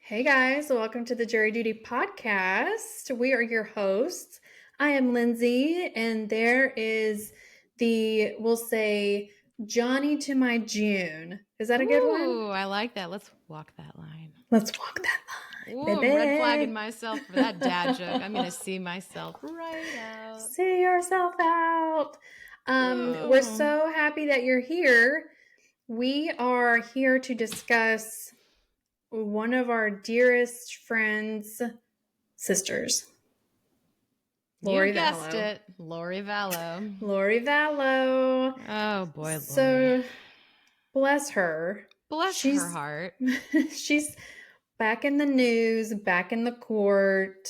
Hey guys, welcome to the Jury Duty Podcast. We are your hosts. I am Lindsay, and there is we'll say, Johnny to my June. Is that a good one? Ooh, I like that. Let's walk that line. Let's walk that line, Ooh, baby. red flagging myself for that dad joke. I'm going to see myself right out. See yourself out. We're so happy that you're here. We are here to discuss one of our dearest friends' sisters. You guessed it. Lori Vallow. Lori Vallow. Oh, boy, Lori. So, bless her. Bless her heart. She's back in the news, back in the court.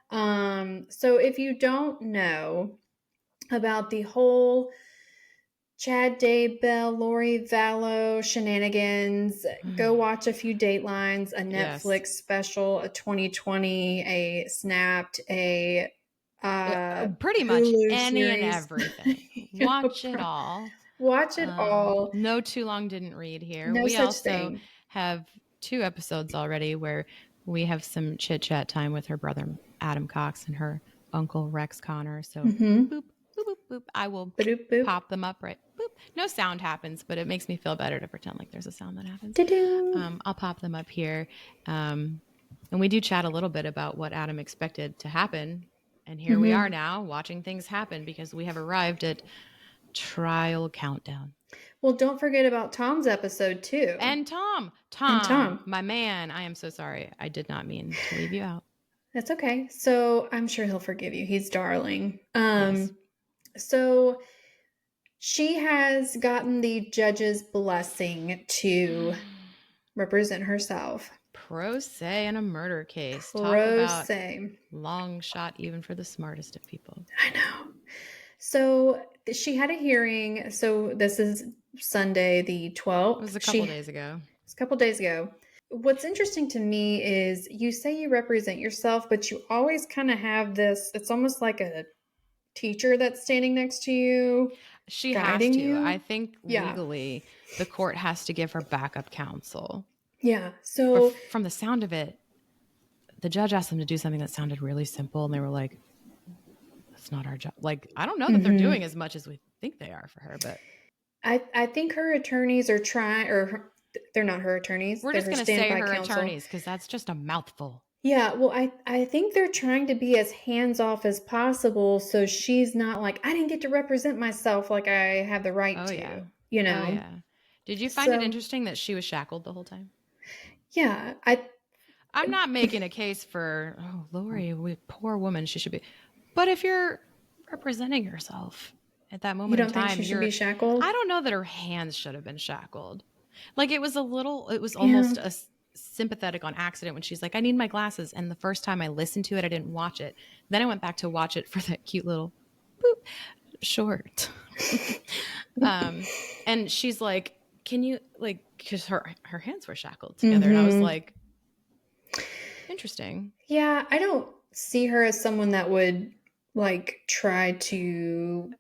So, if you don't know about the whole Chad Daybell, Lori Vallow shenanigans, go watch a few Datelines, a Netflix special, a 2020, a Snapped, a pretty much Hulu any series. and everything. Watch it all. Watch it all. No Too Long Didn't Read here. No we such also thing. have 2 episodes already where we have some chit chat time with her brother Adam Cox and her uncle Rex Connor. So boop, boop, boop, boop. I will Boop. pop them up right. Boop. No sound happens, but it makes me feel better to pretend like there's a sound that happens. I'll pop them up here. And we do chat a little bit about what Adam expected to happen. And here we are now watching things happen because we have arrived at trial countdown. Well, don't forget about Tom's episode too. And Tom, my man, I am so sorry. I did not mean to leave you out. That's okay. So I'm sure he'll forgive you. He's darling. Yes. So she has gotten the judge's blessing to represent herself. Pro se in a murder case. Pro Talk se. about long shot even for the smartest of people. I know. So she had a hearing. So this is Sunday the 12th. It was a couple days ago. It's a couple days ago. What's interesting to me is you say you represent yourself, but you always kind of have this, it's almost like a teacher that's standing next to you. She has to. You. I think legally the court has to give her backup counsel. Yeah. So from the sound of it, the judge asked them to do something that sounded really simple, and they were like, that's not our job. Like, I don't know that they're doing as much as we think they are for her, but I think her attorneys are trying, or they're not her attorneys. We're just going to say her attorneys because that's just a mouthful. Yeah, well, I think they're trying to be as hands-off as possible so she's not like, I didn't get to represent myself like I have the right to, you know? Oh, yeah. Did you find it interesting that she was shackled the whole time? Yeah. I'm not making a case for, Lori, poor woman, she should be. But if you're representing yourself at that moment in time, you don't think she should be shackled? I don't know that her hands should have been shackled. Like it was almost a sympathetic on accident when she's like, I need my glasses. And the first time I listened to it, I didn't watch it. Then I went back to watch it for that cute little boop short. And she's like, can you because her hands were shackled together. And I was like, interesting. Yeah. I don't see her as someone that would try to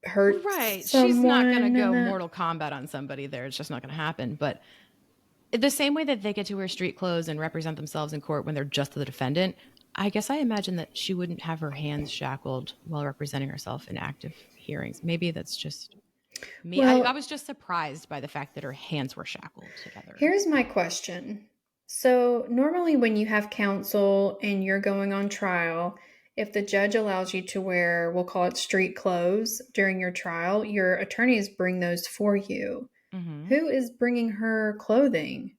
hurt someone. She's not going to go Mortal Kombat on somebody there. It's just not going to happen. But the same way that they get to wear street clothes and represent themselves in court when they're just the defendant, I guess I imagine that she wouldn't have her hands shackled while representing herself in active hearings. Maybe that's just me. Well, I was just surprised by the fact that her hands were shackled together. Here's my question. So normally when you have counsel and you're going on trial, if the judge allows you to wear, we'll call it street clothes during your trial, your attorneys bring those for you. Mm-hmm. Who is bringing her clothing?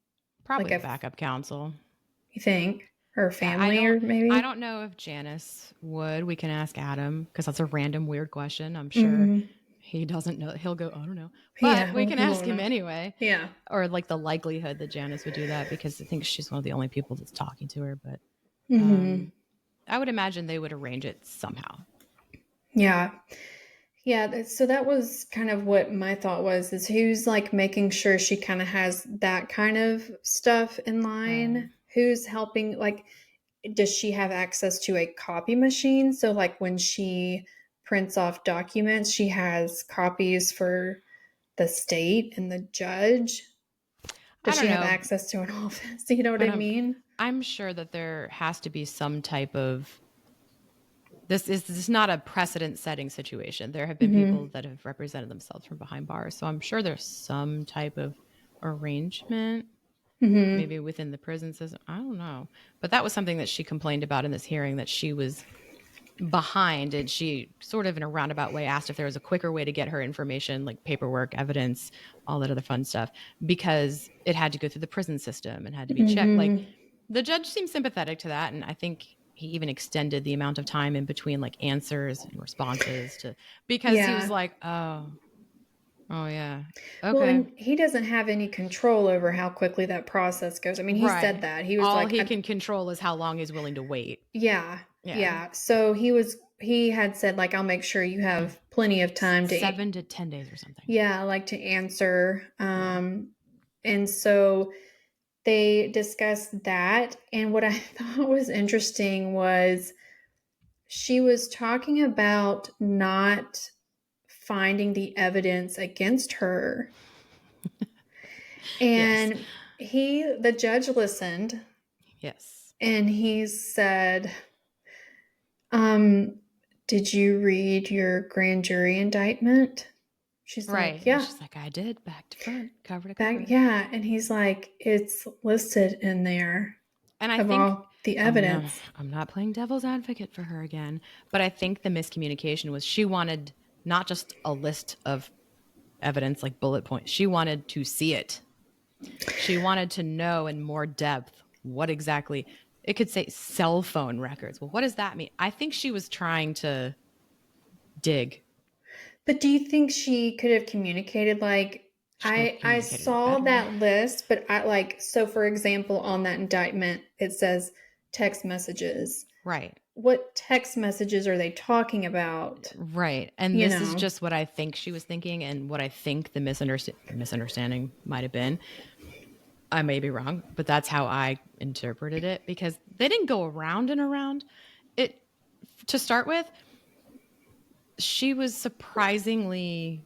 Probably a backup counsel. You think? Her family or maybe? I don't know if Janice would. We can ask Adam because that's a random weird question. I'm sure he doesn't know. He'll go, I don't know. But we can ask him anyway. Yeah. Or the likelihood that Janice would do that because I think she's one of the only people that's talking to her. But I would imagine they would arrange it somehow. Yeah. Yeah. So that was kind of what my thought was, is who's making sure she kind of has that kind of stuff in line? Who's helping? Does she have access to a copy machine? So when she prints off documents, she has copies for the state and the judge? Does I don't she have know, access to an office? You know what but I mean? I'm sure that there has to be some type of this is not a precedent setting situation. There have been Mm-hmm. people that have represented themselves from behind bars. So I'm sure there's some type of arrangement Mm-hmm. maybe within the prison system. I don't know. But that was something that she complained about in this hearing, that she was behind, and she sort of in a roundabout way asked if there was a quicker way to get her information, like paperwork, evidence, all that other fun stuff, because it had to go through the prison system and had to be checked. Like, Mm-hmm. the judge seemed sympathetic to that, and I think he even extended the amount of time in between like answers and responses to, because he was Yeah. like, oh yeah, Well, okay, and he doesn't have any control over how quickly that process goes. I mean, he said right. that. He was All like, he can control is how long he's willing to wait. yeah, Yeah. yeah. So he had said, like, I'll make sure you have plenty of time to, 7 to 10 days or something. yeah, like to answer. Yeah. And so they discussed that. And what I thought was interesting was she was talking about not finding the evidence against her. Yes. And the judge listened Yes. and he said, um, did you read your grand jury indictment? She's Right. like, And yeah, she's like, I did, back to front, cover to back, cover. yeah. And he's like, it's listed in there And I of think all the I'm not evidence. I'm not playing devil's advocate for her again, but I think the miscommunication was she wanted not just a list of evidence like bullet points. She wanted to see it. She wanted to know in more depth what exactly it could say cell phone records. Well, what does that mean? I think she was trying to dig. But do you think she could have communicated like She could have I communicated it saw better. that list, but I like so for example on that indictment it says text messages. Right. What text messages are they talking about? Right. And You this is know. just what I think she was thinking and what I think the misunderstanding might have been. I may be wrong, but that's how I interpreted it, because they didn't go around and around. It to start with, she was surprisingly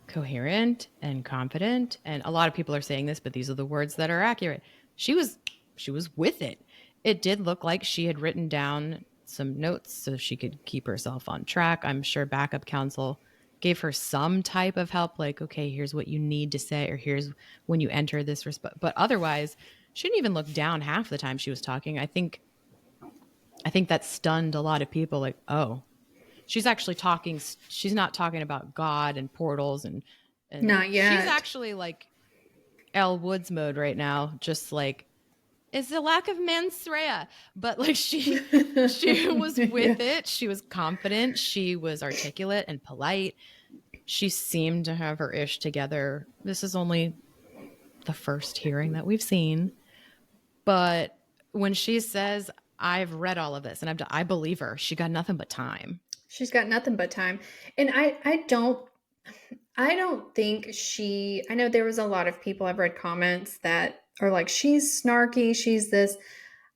coherent and confident, and a lot of people are saying this, but these are the words that are accurate. She was with it. It did look like she had written down some notes so she could keep herself on track. I'm sure backup counsel gave her some type of help, like, okay, here's what you need to say, or here's when you enter this but otherwise she didn't even look down half the time she was talking. I think that stunned a lot of people, like, oh, she's actually talking, she's not talking about God and portals, and Not she's yet. actually like Elle Woods mode right now, just like, it's the lack of mens rea. But like, she was Yeah. with it, she was confident, she was articulate and polite, she seemed to have her ish together. This is only the first hearing that we've seen, but when she says, I've read all of this and I believe her, she got nothing but time. She's got nothing but time. And I don't think I know there was a lot of people I've read comments that are like she's snarky, she's this.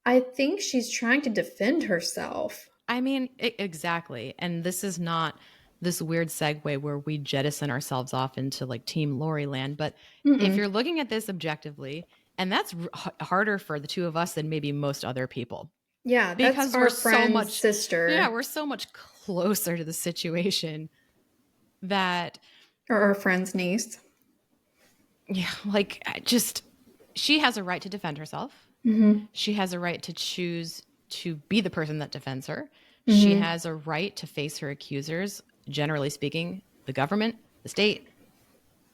I think she's trying to defend herself. I mean, exactly. And this is not this weird segue where we jettison ourselves off into like Team Lori land. But if Mm-mm. you're looking at this objectively, and that's harder for the two of us than maybe most other people, Yeah, that's because we're our so friend's much, yeah, sister we're so much closer to the situation that, or our friend's niece. yeah, like, just, she has a right to defend herself. Mm-hmm. She has a right to choose to be the person that defends her. She Mm-hmm. has a right to face her accusers, generally speaking, the government, the state,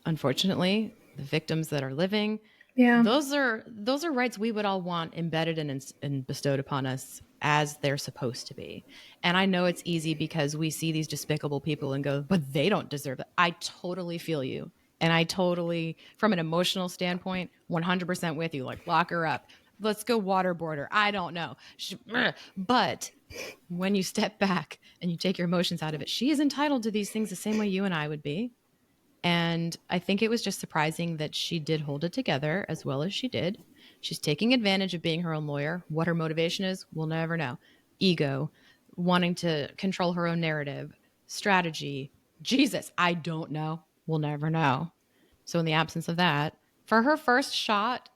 unfortunately, the victims that are living. Yeah. Those are rights we would all want embedded and bestowed upon us as they're supposed to be. And I know it's easy because we see these despicable people and go, but they don't deserve it. I totally feel you. And I totally, from an emotional standpoint, 100% with you. Like, lock her up. Let's go waterboard her. I don't know. But when you step back and you take your emotions out of it, she is entitled to these things the same way you and I would be. And I think it was just surprising that she did hold it together as well as she did. She's taking advantage of being her own lawyer. What her motivation is, we'll never know. Ego, wanting to control her own narrative, strategy. Jesus, I don't know. We'll never know. So, in the absence of that, For her first shot,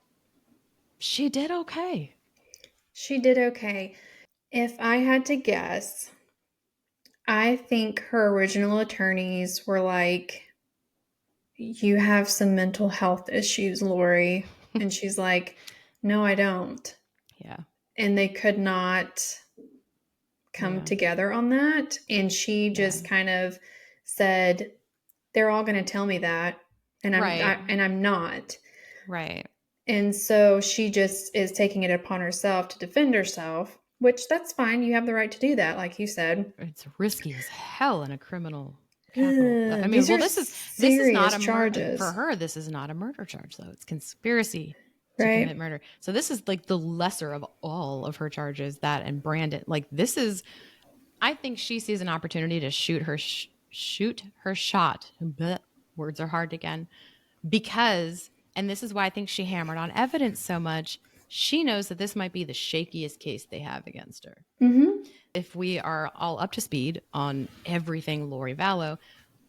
she did okay. She did okay. If I had to guess, I think her original attorneys were like, "You have some mental health issues, Lori." And she's like, "No, I don't." Yeah. And they could not come Yeah. together on that. And she Yeah. just kind of said, "They're all going to tell me that, and Right. I'm not." Right. And so she just is taking it upon herself to defend herself, which that's fine. You have the right to do that, like you said. It's risky as hell in a criminal capital. I mean, These well, are this is not serious a murder for charges, her. This is not a murder charge, though. It's conspiracy to commit right? murder. So this is like the lesser of all of her charges. That and Brandon, like this is. I think she sees an opportunity to shoot her shot. Blech, words are hard again because, and this is why I think she hammered on evidence so much. She knows that this might be the shakiest case they have against her. Mm-hmm. If we are all up to speed on everything Lori Vallow,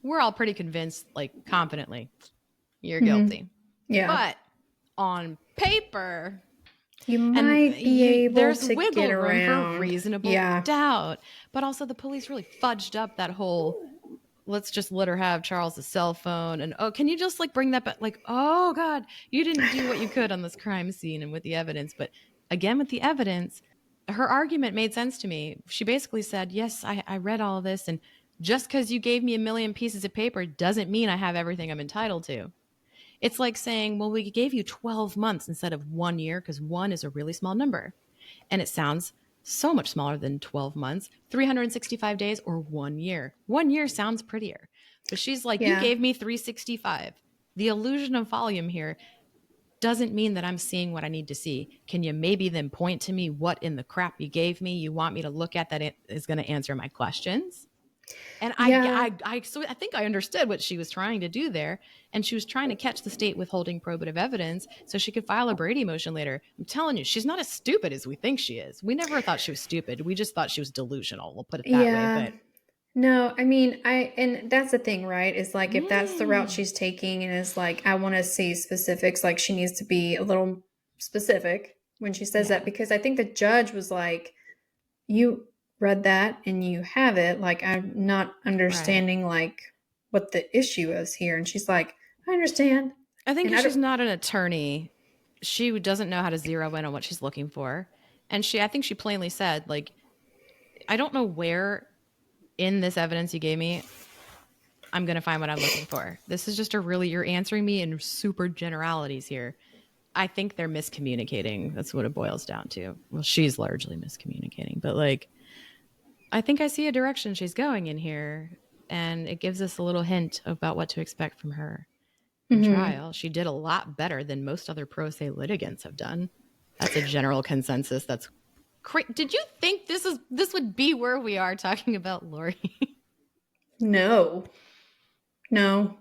we're all pretty convinced, like confidently, you're Mm-hmm. guilty. Yeah. But on paper, You and might be able there's to get wiggle room for around. reasonable Yeah. doubt. But also, the police really fudged up that whole let's just let her have Charles's cell phone. And oh, can you just like bring that back? Like, oh God, you didn't do what you could on this crime scene and with the evidence. But again, with the evidence, her argument made sense to me. She basically said, yes, I read all of this. And just because you gave me a million pieces of paper doesn't mean I have everything I'm entitled to. It's like saying, well, we gave you 12 months instead of 1 year because one is a really small number. And it sounds so much smaller than 12 months, 365 days, or 1 year. 1 year sounds prettier. But she's like, you Yeah. gave me 365. The illusion of volume here doesn't mean that I'm seeing what I need to see. Can you maybe then point to me what in the crap you gave me you want me to look at that is going to answer my questions? And Yeah. I think I understood what she was trying to do there. And she was trying to catch the state withholding probative evidence so she could file a Brady motion later. I'm telling you, she's not as stupid as we think she is. We never thought she was stupid. We just thought she was delusional. We'll put it that way. Yeah. But No, I mean, and that's the thing, right? Is like if that's the route mm, she's taking and is like, I want to see specifics, like she needs to be a little specific when she says that, yeah, because I think the judge was like, you read that and you have it. Like, I'm not right. understanding like what the issue is here. And she's like, I understand. I think And if I don't, she's not an attorney, she doesn't know how to zero in on what she's looking for. And I think she plainly said, like, I don't know where in this evidence you gave me I'm going to find what I'm looking for. This is just you're answering me in super generalities here. I think they're miscommunicating. That's what it boils down to. Well, she's largely miscommunicating, but like, I think I see a direction she's going in here. And it gives us a little hint about what to expect from her in mm-hmm. trial. She did a lot better than most other pro se litigants have done. That's a general consensus. That's Did you think this would be where we are talking about Lori? No, no.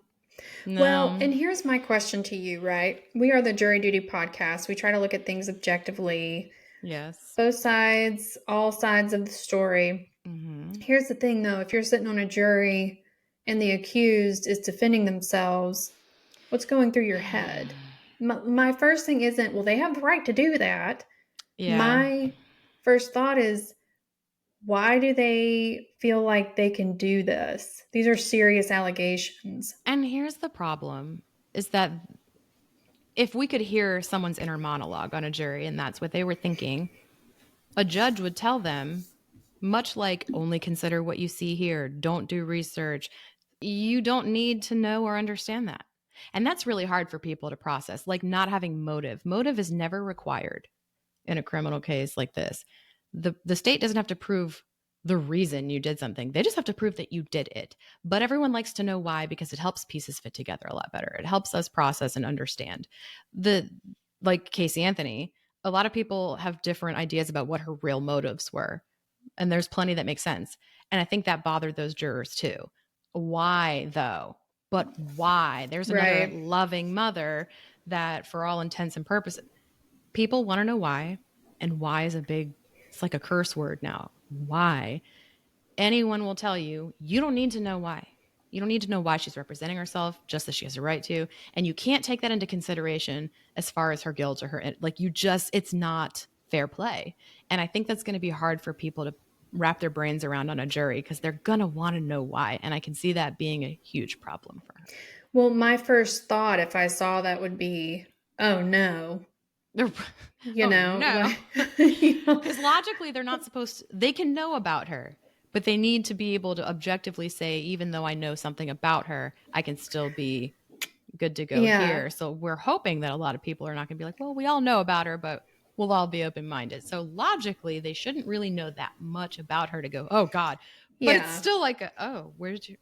Well, No. and here's my question to you, right? We are the Jury Duty podcast. We try to look at things objectively, Yes. both sides, all sides of the story. Mm-hmm. Here's the thing, though, if you're sitting on a jury and the accused is defending themselves, what's going through your head? My first thing isn't, well, they have the right to do that. Yeah. My first thought is, why do they feel like they can do this? These are serious allegations. And here's the problem is that if we could hear someone's inner monologue on a jury and that's what they were thinking, a judge would tell them, much like only consider what you see here, don't do research. You don't need to know or understand that. And that's really hard for people to process, like not having motive. Motive is never required in a criminal case like this. The state doesn't have to prove the reason you did something. They just have to prove that you did it. But everyone likes to know why because it helps pieces fit together a lot better. It helps us process and understand. The like Casey Anthony, a lot of people have different ideas about what her real motives were. And there's plenty that make sense. And I think that bothered those jurors too. Why though? But why? There's another Right. loving mother that for all intents and purposes people want to know why, and why is a big, it's like a curse word now. Why? Anyone will tell you, you don't need to know why. You don't need to know why she's representing herself, just that she has a right to. And you can't take that into consideration as far as her guilt or her, like, it's not fair play. And I think that's going to be hard for people to wrap their brains around on a jury because they're going to want to know why. And I can see that being a huge problem for her. Well, my first thought if I saw that would be, oh no. You Oh know, no. like, you know, Because logically, they're not supposed to, they can know about her, but they need to be able to objectively say, even though I know something about her, I can still be good to go yeah, here. So we're hoping that a lot of people are not going to be like, well, we all know about her, but we'll all be open minded. So logically, they shouldn't really know that much about her to go, oh God. But it's yeah. still like, where's your,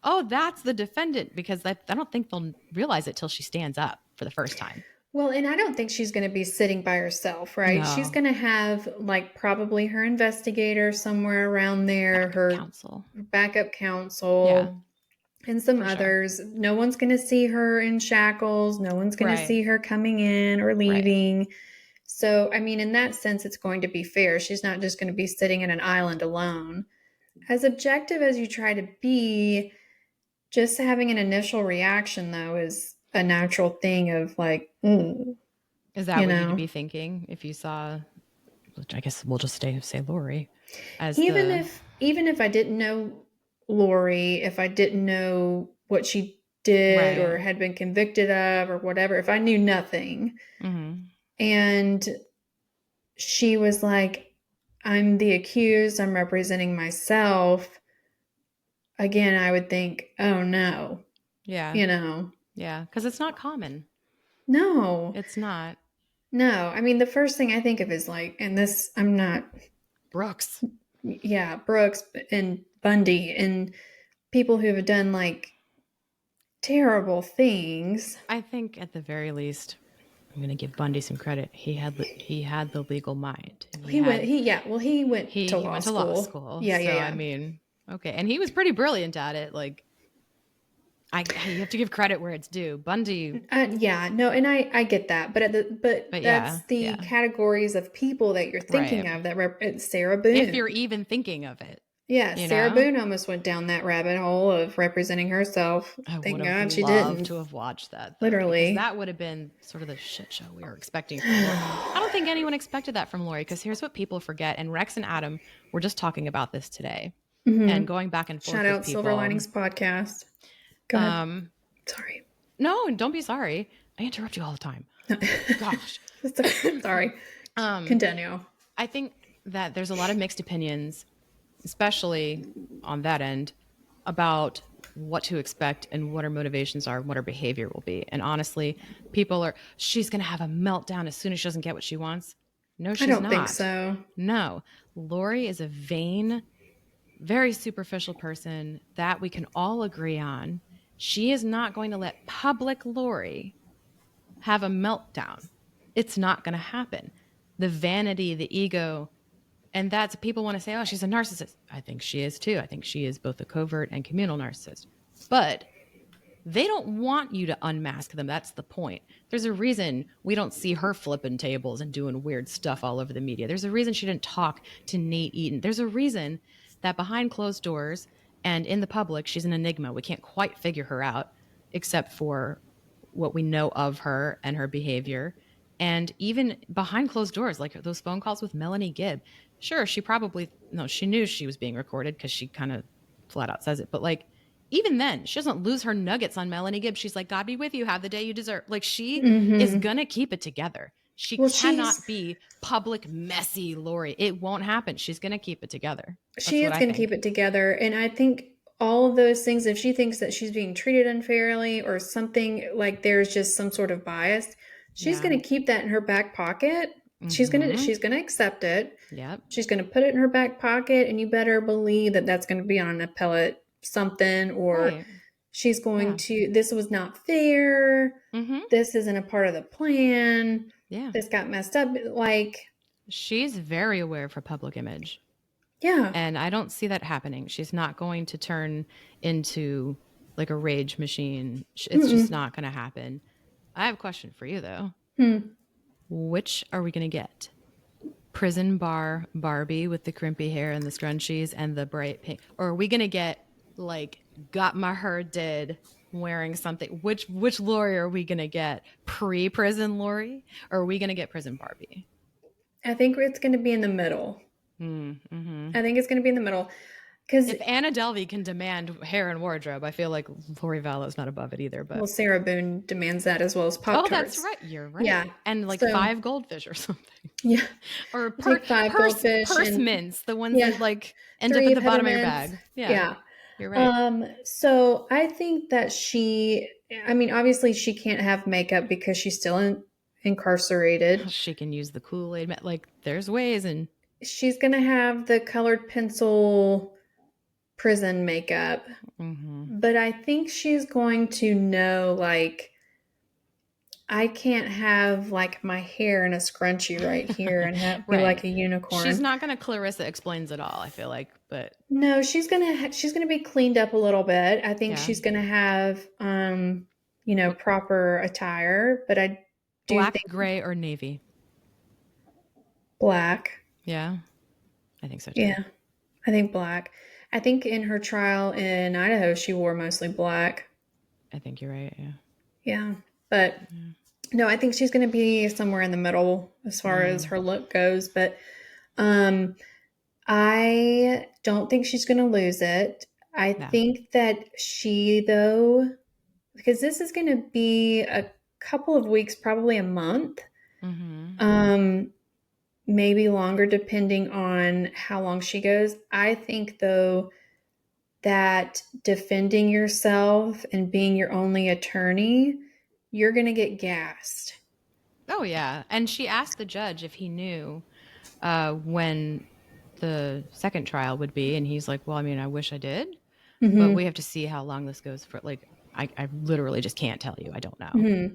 oh, that's the defendant, because I don't think they'll realize it till she stands up for the first time. Well, and I don't think she's going to be sitting by herself, right? She's No. going to have like probably her investigator somewhere around there, Backup her counsel. backup Yeah, counsel, and some for sure. others. No one's going to see her in shackles. No one's going to Right. see her coming in or Right. leaving. So, I mean, in that sense, it's going to be fair. She's not just going to be sitting in an island alone. As objective as you try to be, just having an initial reaction, though, is a natural thing of like, ooh, Is that you what you'd know? be thinking if you saw, which I guess we'll just say Lori as Even the if even if I didn't know Lori, if I didn't know what she did or right. had been convicted of or whatever, if I knew nothing Mm-hmm. and she was like, I'm the accused, I'm representing myself, again, I would think, oh no, Yeah. you know, Yeah. Because it's not common. no, It's not. no. I mean, the first thing I think of is like, and this, I'm not, Brooks. yeah, Brooks and Bundy and people who have done like terrible things. I think at the very least, I'm going to give Bundy some credit. He had the legal mind. He went to He law went to law school. school. Yeah, yeah, So I yeah. mean, okay, and he was pretty brilliant at it. Like, you have to give credit where it's due. Bundy, Yeah, no, and I get that, but but that's yeah, the yeah, categories of people that you're thinking right. of that Sarah If you're Boone. even thinking of it, Yeah, you Sarah know. Boone almost went down that rabbit hole of representing herself. I would Thank have God she loved didn't. to have watched that though, because Literally. that would have been sort of the shit show we were expecting from Lori. I don't think anyone expected that from Lori, because here's what people forget, and Rex and Adam were just talking about this today and Mm-hmm. going back and Shout forth with out Silver people. Linings podcast. Go ahead. Um, Sorry. no, don't be sorry. I interrupt you all the time. Gosh. Sorry. Um, Continue. I think that there's a lot of mixed opinions, especially on that end, about what to expect and what her motivations are and what her behavior will be. And honestly, she's going to have a meltdown as soon as she doesn't get what she wants. No, I she's don't think not. so. No. Lori is a vain, very superficial person that we can all agree on. She is not going to let public Lori have a meltdown. It's not going to happen. The vanity, the ego, and that's people want to say, oh, she's a narcissist. I think she is too. I think she is both a covert and communal narcissist. But they don't want you to unmask them. That's the point. There's a reason we don't see her flipping tables and doing weird stuff all over the media. There's a reason she didn't talk to Nate Eaton. There's a reason that behind closed doors and in the public, she's an enigma. We can't quite figure her out, except for what we know of her and her behavior. And even behind closed doors, like those phone calls with Melanie Gibb, sure, she knew she was being recorded because she kind of flat out says it. But like, even then, she doesn't lose her nuggets on Melanie Gibb. She's like, God be with you, have the day you deserve. Like, she is Mm-hmm. going to keep it together. She Well, she's cannot be public, messy Lori. It won't happen. She's going to keep it together. That's she what is I going to keep think. it together, and I think all of those things. If she thinks that she's being treated unfairly or something like there's just some sort of bias, she's Yeah. going to keep that in her back pocket. Mm-hmm. She's gonna accept it. Yep. She's gonna put it in her back pocket, and you better believe that that's going to be on an appellate something, or Right. she's going Yeah. to. This was not fair. Mm-hmm. This isn't a part of the plan. Yeah. This got messed up. Like, She's very aware of her public image. yeah. And I don't see that happening. She's not going to turn into like a rage machine. It's just Mm-mm. not going to happen. I have a question for you, though. Hmm. Which are we going to get? Prison bar Barbie with the crimpy hair and the scrunchies and the bright pink? Or are we going to get like got my hair did, wearing something. Which Lori are we gonna get? Pre-prison Lori, or are we gonna get prison Barbie? I think it's going to be in the middle. Mm-hmm. I think it's going to be in the middle because, If Anna Delvey can demand hair and wardrobe, I feel like Lori Vallow's not above it either. well, But Sarah Boone demands that as well as Pop oh, that's Tarts. right. You're Yeah. right. And like So, 5 goldfish or something. yeah, Or I take 5 goldfish purse and, mints, the ones yeah, that like end up 3 at the bottom of your peppermints. bag. Yeah, Yeah. you're right. So I think that I mean, obviously she can't have makeup because she's still incarcerated. She can use the Kool-Aid. Like there's ways, and She's going to have the colored pencil prison makeup, mm-hmm. but I think she's going to know, like, I can't have like my hair in a scrunchie right here and be like Right. a She's unicorn. not gonna Clarissa explains it all, I feel like, but No, she's gonna be cleaned up a little bit. I think yeah. she's gonna have proper attire, but I do Black, think gray, or navy. black. Yeah, I think so too. Yeah, I think black. I think in her trial in Idaho, she wore mostly black. I think you're right. Yeah. Yeah, but no, I think she's going to be somewhere in the middle as far as her look goes. But um, I don't think she's going to lose it. I Yeah. think that she, though, because this is going to be a couple of weeks, probably a month, Mm-hmm. maybe longer, depending on how long she goes. I think, though, that defending yourself and being your only attorney, you're going to get gassed. Oh yeah, and she asked the judge if he knew when the second trial would be, and he's like, "Well, I mean, I wish I did, but we Mm-hmm. have to see how long this goes for." Like, I literally just can't tell you. I don't know. Mm-hmm.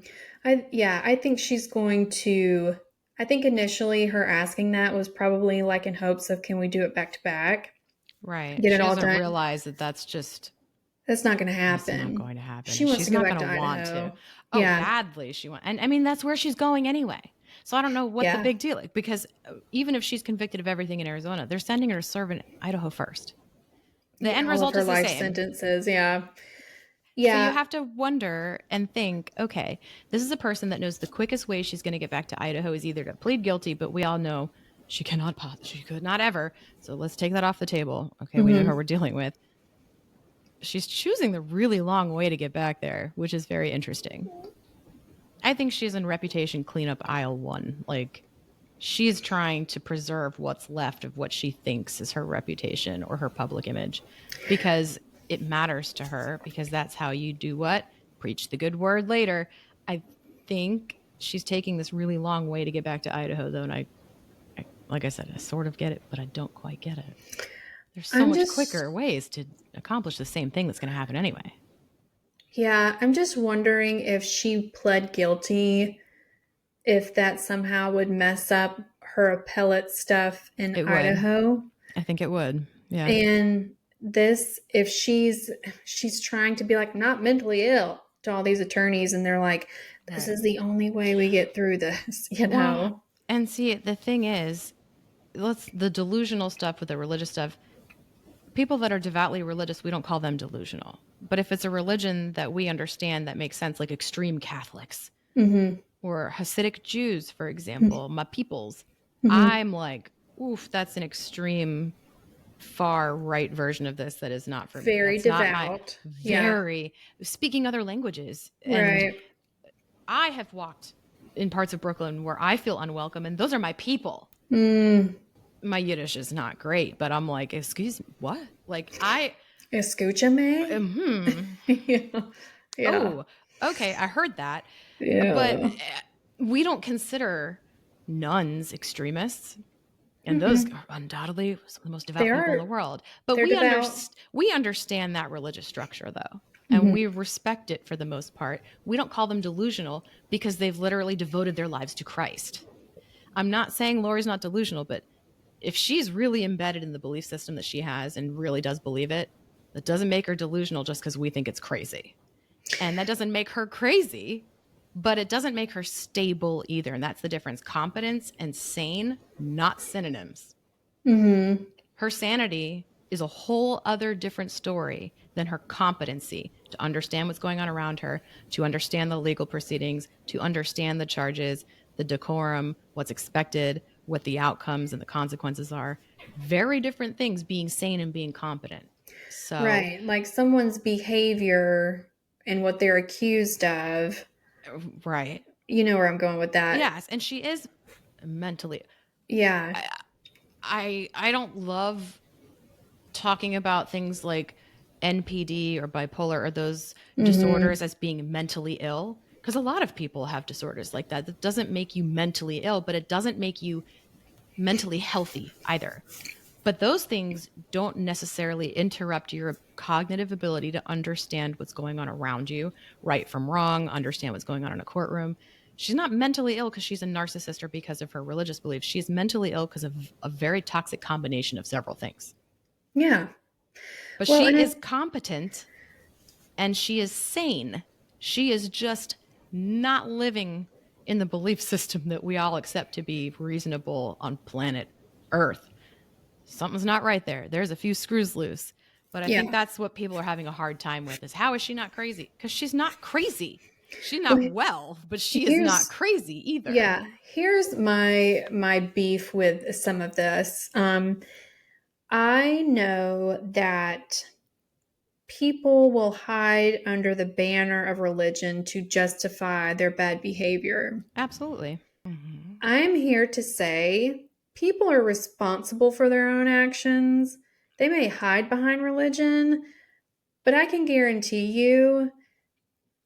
I think she's going to. I think initially her asking that was probably like in hopes of, can we do it back to back, Right. get it She all doesn't done. realize that That's not going to that's not happen. going to happen, She and wants she's to go not back going to to want to. Idaho. Oh, Yeah, badly she wants, and I mean that's where she's going anyway. So I don't know what the yeah. big deal is, because even if she's convicted of everything in Arizona, they're sending her to serve in Idaho first. The end All of result her is the life same. sentences. Yeah, So you yeah. have to wonder and think, okay, this is a person that knows the quickest way she's going to get back to Idaho is either to plead guilty, but we all know she could not ever. So let's take that off the table. Okay, we know who Mm-hmm. we're dealing with. She's choosing the really long way to get back there, which is very interesting. I think she's in reputation cleanup aisle 1. Like, she's trying to preserve what's left of what she thinks is her reputation or her public image, because it matters to her, because that's how you do what? Preach the good word later. I think she's taking this really long way to get back to Idaho, though, and like I said, I sort of get it, but I don't quite get it. There's so I'm much just, quicker ways to accomplish the same thing that's going to happen anyway. yeah, I'm just wondering if she pled guilty, if that somehow would mess up her appellate stuff in It would. Idaho. I think it would. Yeah. And this, if she's trying to be like, not mentally ill to all these attorneys, and they're like, this Right. is the only way we get through this, you Well, know? and see, the thing is, the delusional stuff with the religious stuff, people that are devoutly religious, we don't call them delusional. But if it's a religion that we understand that makes sense, like extreme Catholics Mm-hmm. or Hasidic Jews, for example, my peoples, Mm-hmm. I'm like, oof, that's an extreme far right version of this that is not for me. Very That's not my devout. Yeah. very speaking other languages. And Right. I have walked in parts of Brooklyn where I feel unwelcome, and those are my people. Mm. My Yiddish is not great, but I'm like, excuse me, what? Like Escúchame? Yeah. Yeah. oh, okay, I heard that. But Yeah. we don't consider nuns extremists. And those Mm-mm. are undoubtedly some of the most They devout people in the are, world. But they're devout. we understand that religious structure, though, and Mm-hmm. we respect it for the most part. We don't call them delusional because they've literally devoted their lives to Christ. I'm not saying Lori's not delusional, but if she's really embedded in the belief system that she has and really does believe it, that doesn't make her delusional just because we think it's crazy. And that doesn't make her crazy, but it doesn't make her stable either. And that's the difference. Competence and sane, not synonyms. Mm-hmm. Her sanity is a whole other different story than her competency to understand what's going on around her, to understand the legal proceedings, to understand the charges, the decorum, what's expected, what the outcomes and the consequences are. Very different things, being sane and being competent. So, Right. Like someone's behavior and what they're accused of. right. You know where I'm going with that. Yes. And she is mentally. Yeah. I don't love talking about things like NPD or bipolar or those Mm-hmm. disorders as being mentally ill, because a lot of people have disorders like that. That doesn't make you mentally ill, but it doesn't make you mentally healthy either. But those things don't necessarily interrupt your cognitive ability to understand what's going on around you, right from wrong, understand what's going on in a courtroom. She's not mentally ill because she's a narcissist or because of her religious beliefs. She's mentally ill because of a very toxic combination of several things. Yeah. But Well, she and is competent and she is sane. She is just not living in the belief system that we all accept to be reasonable on planet Earth. Something's not right there. There's a few screws loose. But I think yeah. that's what people are having a hard time with is how is she not crazy? Because she's not crazy. She's not Well, well, but she is not here's crazy either. yeah, here's my beef with some of this. I know that people will hide under the banner of religion to justify their bad behavior. Absolutely. Mm-hmm. I'm here to say people are responsible for their own actions. They may hide behind religion, but I can guarantee you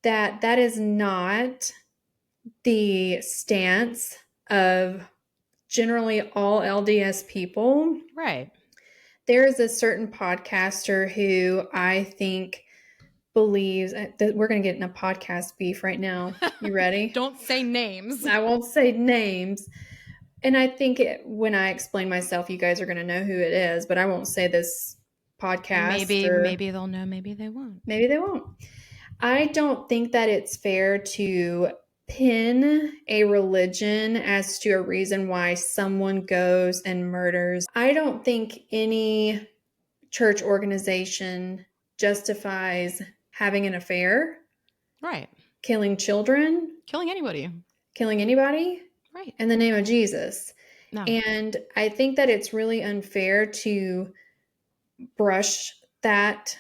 that that is not the stance of generally all LDS people. Right. There is a certain podcaster who I think believes that we're going to get in a podcast beef right now. You ready? Don't say names. I won't say names. And I think when I explain myself, you guys are going to know who it is, but I won't say this podcast or Maybe they'll know, maybe they won't. maybe they won't. I don't think that it's fair to pin a religion as to a reason why someone goes and murders. I don't think any church organization justifies having an affair, Right. killing children, Killing anybody. killing anybody Right. in the name of Jesus. No. And I think that it's really unfair to brush that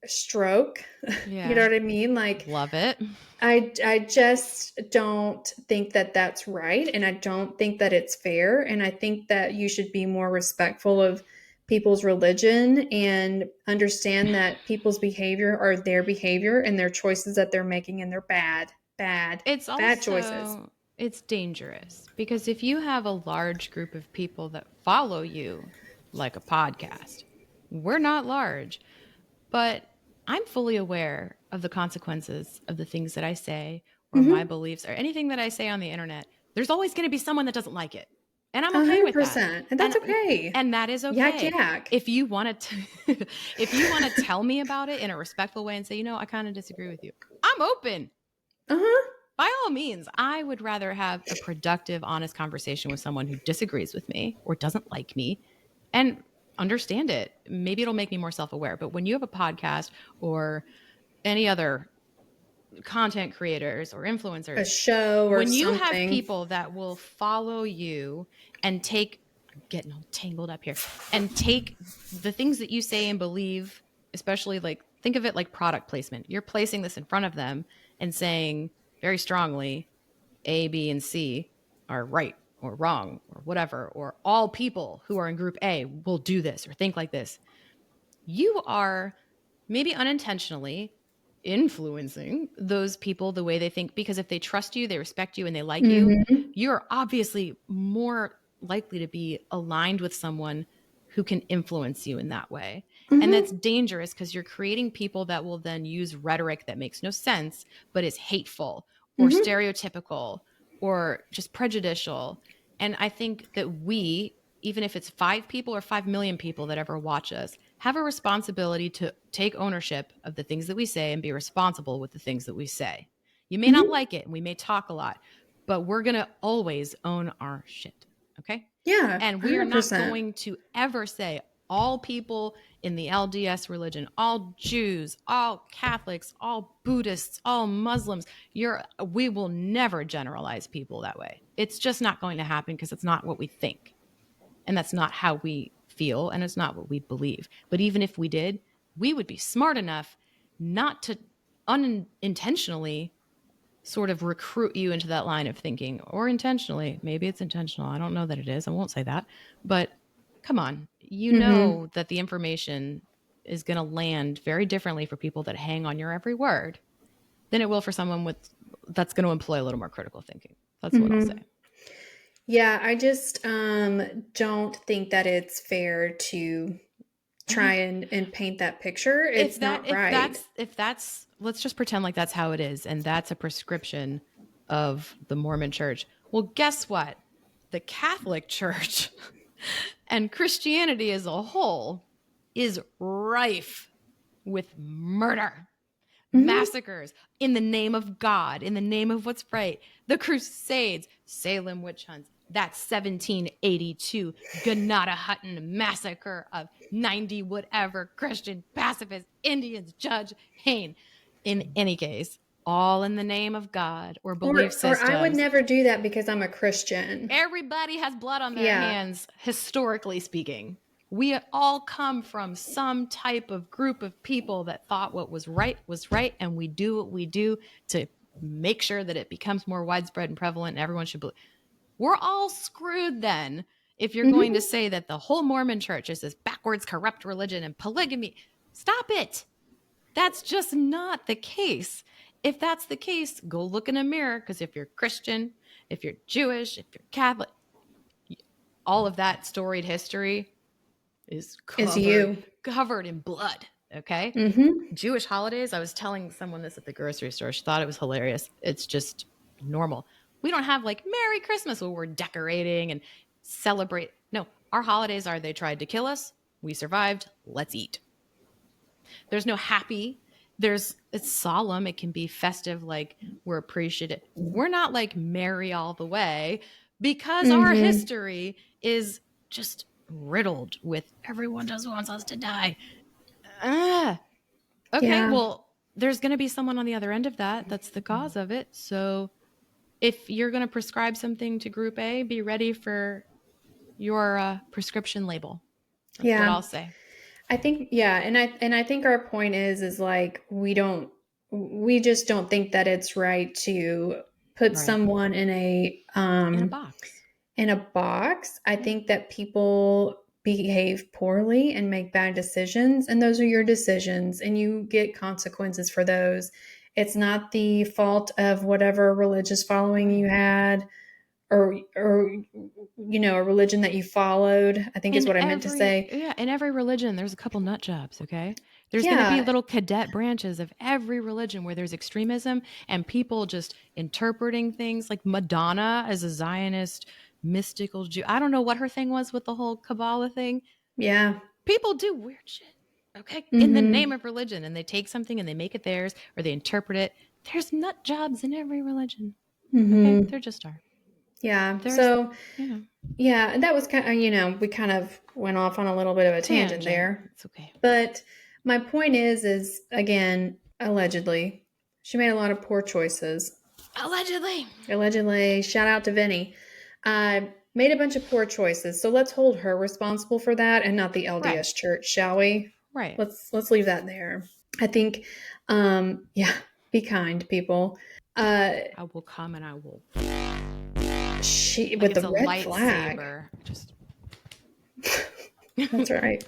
stroke. You know Yeah. what I mean? Like, Love it. I just don't think that that's right. And I don't think that it's fair. And I think that you should be more respectful of people's religion and understand that people's behavior are their behavior and their choices that they're making, and they're It's bad choices. also it's dangerous because if you have a large group of people that follow you like a podcast, we're not large, but I'm fully aware of the consequences of the things that I say or my Mm-hmm. beliefs or anything that I say on the internet. There's always going to be someone that doesn't like it. And I'm okay with that. 100%. And that's And okay. and that is Yak okay. yak. If you want to if you want to tell me about it in a respectful way and say, I kind of disagree with you. I'm open. Uh-huh. By all means, I would rather have a productive, honest conversation with someone who disagrees with me or doesn't like me and understand it. Maybe it'll make me more self aware. But when you have a podcast or any other content creators or A influencers, show or when you have something. people that will follow you and take, I'm getting all tangled up here, and take the things that you say and believe, especially like, think of it like product placement. You're placing this in front of them and saying very strongly, A, B, and C are right or wrong or whatever, or all people who are in group A will do this or think like this. You are maybe unintentionally influencing those people the way they think, because if they trust you, they respect you, and they like you, Mm-hmm. you're obviously more likely to be aligned with someone who can influence you in that way. And that's Mm-hmm. dangerous because you're creating people that will then use rhetoric that makes no sense, but is hateful or Mm-hmm. stereotypical or just prejudicial. And I think that we, even if it's 5 people or 5 million people that ever watch us, have a responsibility to take ownership of the things that we say and be responsible with the things that we say. You may not Mm-hmm. like it and we may talk a lot, but we're going to always own our shit. Okay. Yeah, And we are not 100%. going to ever say all people in the LDS religion, all Jews, all Catholics, all Buddhists, all Muslims. We will never generalize people that way. It's just not going to happen because it's not what we think. And that's not how we feel, and it's not what we believe. But even if we did, we would be smart enough not to unintentionally sort of recruit you into that line of thinking, or intentionally. Maybe it's intentional. I don't know that it is. I won't say that. But come on, you Mm-hmm. know that the information is going to land very differently for people that hang on your every word than it will for someone that's going to employ a little more critical thinking. That's what I'll say. Mm-hmm. Yeah, I just don't think that it's fair to try and paint that picture. It's not right. If that's let's just pretend like that's how it is, and that's a prescription of the Mormon church. Well, guess what? The Catholic Church and Christianity as a whole is rife with murder, Mm-hmm. massacres in the name of God, in the name of what's right. The Crusades, Salem witch hunts, that 1782 Granada Hutton massacre of 90 whatever Christian pacifists, Indians, Judge Hayne. In any case, all in the name of God or belief Or I would systems. never do that because I'm a Christian. Everybody has blood on their Yeah. hands, historically speaking. We all come from some type of group of people that thought what was right, and we do what we do to make sure that it becomes more widespread and prevalent, and everyone should believe. We're all screwed then if you're going to Mm-hmm. say that the whole Mormon church is this backwards, corrupt religion and polygamy. Stop it. That's just not the case. If that's the case, go look in a mirror, because if you're Christian, if you're Jewish, if you're Catholic, all of that storied history is Is covered you. in blood. Okay. Mm-hmm. Jewish holidays. I was telling someone this at the grocery store. She thought it was hilarious. It's just normal. We don't have like Merry Christmas where we're decorating and celebrate. No, our holidays are they tried to kill us. We survived. Let's eat. There's no happy. It's solemn. It can be festive, like we're appreciative. We're not like merry all the way because our Mm-hmm. history is just riddled with everyone just wants us to die. Ah, okay, Yeah. well, there's going to be someone on the other end of that that's the cause of it. So if you're going to prescribe something to group A, be ready for your prescription label. That's what Yeah. I'll say. I think yeah, and I think our point is like we just don't think that it's right to put Right. someone In a box. in a box. I Yeah. think that people behave poorly and make bad decisions, and those are your decisions, and you get consequences for those. It's not the fault of whatever religious following Right. you had or a religion that you followed, I think is what I meant to say. In every religion there's a couple nut jobs, okay? There's going to be Yeah, little cadet branches of every religion where there's extremism and people just interpreting things, like Madonna as a Zionist mystical Jew. I don't know what her thing was with the whole Kabbalah thing. yeah. People do weird shit, okay, in the name Mhm. of religion, and they take something and they make it theirs or they interpret it. There's nut jobs in every religion, okay? Mhm. There just are. Yeah. There's, So, you know, yeah, and that was kind of, we kind of went off on a little bit of a tangent tangent. there. It's okay. But my point is again, allegedly, she made a lot of poor choices. Allegedly. Allegedly, shout out to Vinny. Made a bunch of poor choices. So let's hold her responsible for that and not the Right. LDS church, shall we? Right. Let's leave that there. I think yeah, be kind, people. I will come and I will, She like with it's the a red flag. lightsaber. Just That's right.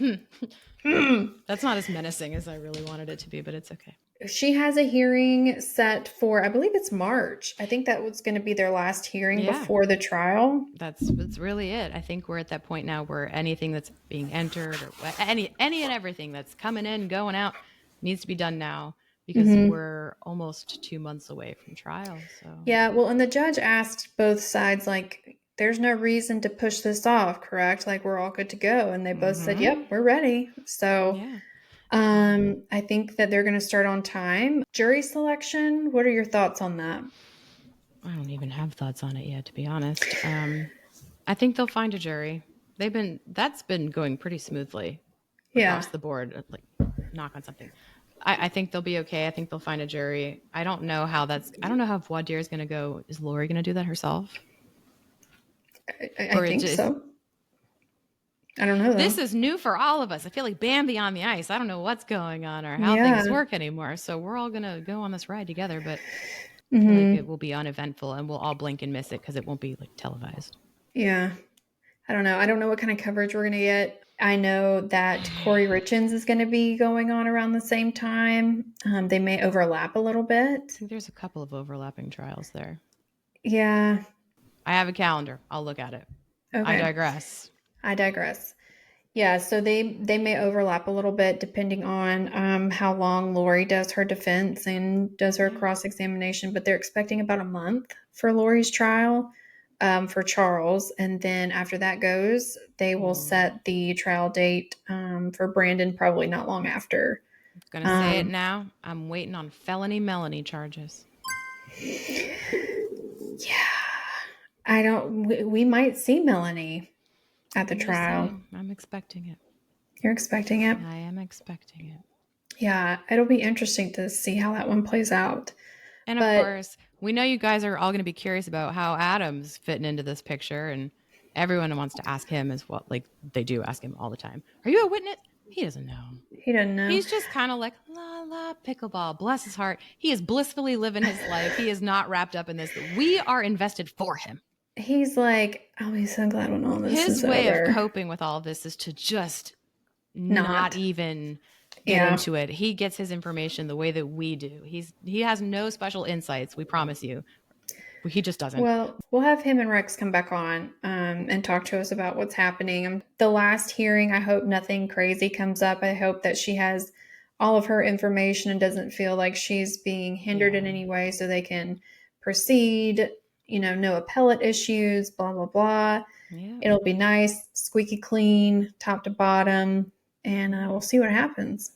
that's not as menacing as I really wanted it to be, but it's okay. She has a hearing set for, I believe it's March. I think that was going to be their last hearing Yeah. before the trial. That's really it. I think we're at that point now where anything that's being entered or any and everything that's coming in, going out needs to be done now because Mm-hmm. we're almost 2 months away from trial. So Yeah, well, and the judge asked both sides, like, there's no reason to push this off, correct? Like, we're all good to go. And they both said, mm-hmm. yep, we're ready. So, Yeah. I think that they're going to start on time. Jury selection, what are your thoughts on that? I don't even have thoughts on it yet, to be honest. I think they'll find a jury. That's been going pretty smoothly. across the board, like knock on something. I think they'll be okay. I think they'll find a jury. I don't know how voir dire is going to go. Is Lori going to do that herself? I think so. I don't know, though. This is new for all of us. I feel like Bambi on the ice. I don't know what's going on or how things work anymore. So we're all going to go on this ride together, but I feel like it will be uneventful and we'll all blink and miss it because it won't be like televised. Yeah. I don't know. I don't know what kind of coverage we're going to get. I know that Corey Richins is going to be going on around the same time. They may overlap a little bit. I think there's a couple of overlapping trials there. Yeah. I have a calendar. I'll look at it. Okay. I digress. Yeah, so they may overlap a little bit depending on how long Lori does her defense and does her cross-examination, but they're expecting about a month for Lori's trial for Charles, and then after that goes, they will set the trial date for Brandon probably not long after. I'm going to say it now. I'm waiting on felony Melanie charges. Yeah. We might see Melanie at the trial. I'm expecting it. You're expecting it? I am expecting it. Yeah, it'll be interesting to see how that one plays out. And of course, we know you guys are all going to be curious about how Adam's fitting into this picture, and everyone wants to ask him as well. Like they do ask him all the time. Are you a witness? He doesn't know. He's just kind of like, la, la, pickleball. Bless his heart. He is blissfully living his life. He is not wrapped up in this. We are invested for him. He's like, I'll be so glad when all this is over. His way of coping with all of this is to just not even get into it. He gets his information the way that we do. He has no special insights, we promise you. He just doesn't. Well, we'll have him and Rex come back on and talk to us about what's happening. The last hearing, I hope nothing crazy comes up. I hope that she has all of her information and doesn't feel like she's being hindered in any way so they can proceed. No appellate issues, blah, blah, blah. Yeah. It'll be nice, squeaky clean, top to bottom, and we'll see what happens.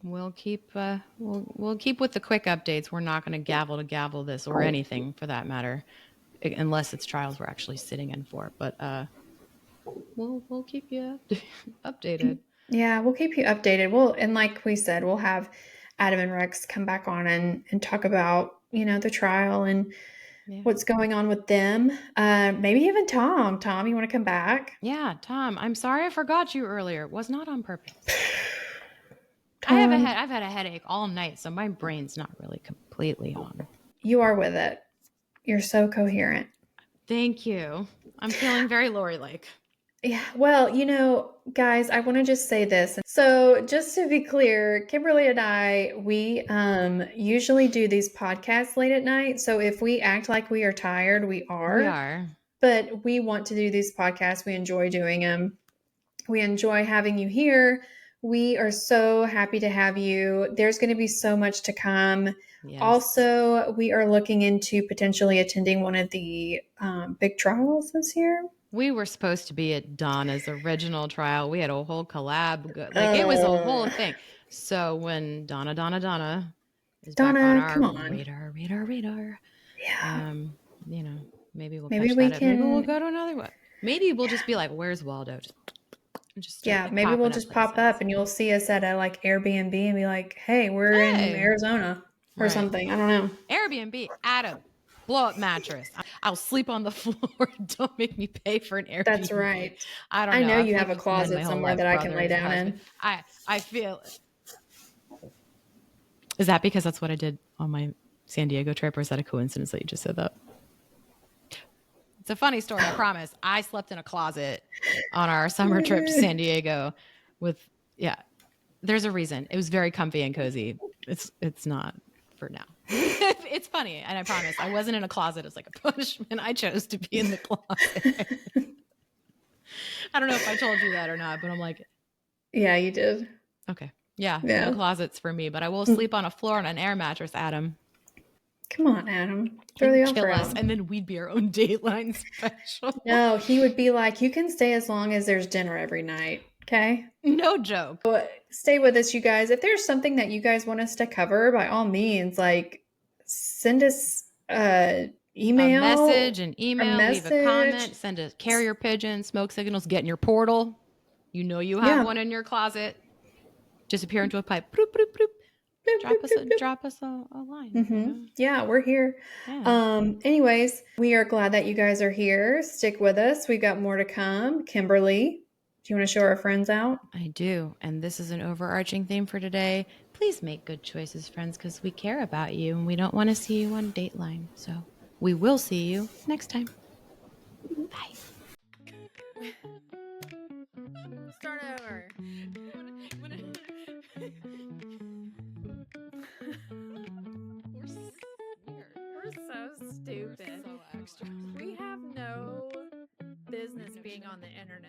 We'll keep we'll keep with the quick updates. We're not going to gavel this or anything for that matter, unless it's trials we're actually sitting in for. But we'll keep you updated. Yeah, we'll keep you updated. And like we said, we'll have Adam and Rex come back on and talk about the trial and what's going on with them. Maybe even Tom. Tom, you want to come back? Yeah, Tom. I'm sorry I forgot you earlier. It was not on purpose. I've had a headache all night, so my brain's not really completely on. You are with it. You're so coherent. Thank you. I'm feeling very Lori-like. Yeah. Well, guys, I want to just say this. So just to be clear, Kimberly and I, we usually do these podcasts late at night. So if we act like we are tired, we are. We are. But we want to do these podcasts. We enjoy doing them. We enjoy having you here. We are so happy to have you. There's going to be so much to come. Yes. Also, we are looking into potentially attending one of the big trials this year. We were supposed to be at Donna's original trial. We had a whole collab. It was a whole thing. So when Donna is back on our radar. Yeah. Maybe we'll maybe we'll go to another one. Maybe we'll just be like, where's Waldo? Maybe we'll just pop up and you'll see us at a Airbnb and be like, hey, we're in Arizona or something. I don't know. Airbnb, Adam, blow up mattress. I'll sleep on the floor. Don't make me pay for an Airbnb. That's right. I don't know. I know you have a closet somewhere that I can lay down in. I feel it. Is that because that's what I did on my San Diego trip, or is that a coincidence that you just said that? It's a funny story, I promise. I slept in a closet on our summer trip to San Diego there's a reason. It was very comfy and cozy. It's not for now. It's funny, and I promise I wasn't in a closet. It was like a punishment. I chose to be in the closet. I don't know if I told you that or not, but I'm like, yeah, you did. Okay. Yeah. No closets for me, but I will sleep on a floor on an air mattress, Adam. Come on, Adam. Throw the offer out. And then we'd be our own Dateline special. No, he would be like, you can stay as long as there's dinner every night. Okay? No joke. So stay with us, you guys. If there's something that you guys want us to cover, by all means, send us email. A message, leave a comment, send a carrier pigeon, smoke signals, get in your portal. You have one in your closet. disappear into a pipe. Bloop, bloop, bloop. Bloop, Drop bloop, us, bloop, bloop. drop us a line. Mm-hmm. Yeah, we're here. Yeah. Anyways, we are glad that you guys are here. Stick with us. We've got more to come. Kimberly, do you want to show our friends out? I do. And this is an overarching theme for today. Please make good choices, friends, because we care about you and we don't want to see you on Dateline. So we will see you next time. Bye. Start over. We're so stupid. So extra. We have no business being on the internet.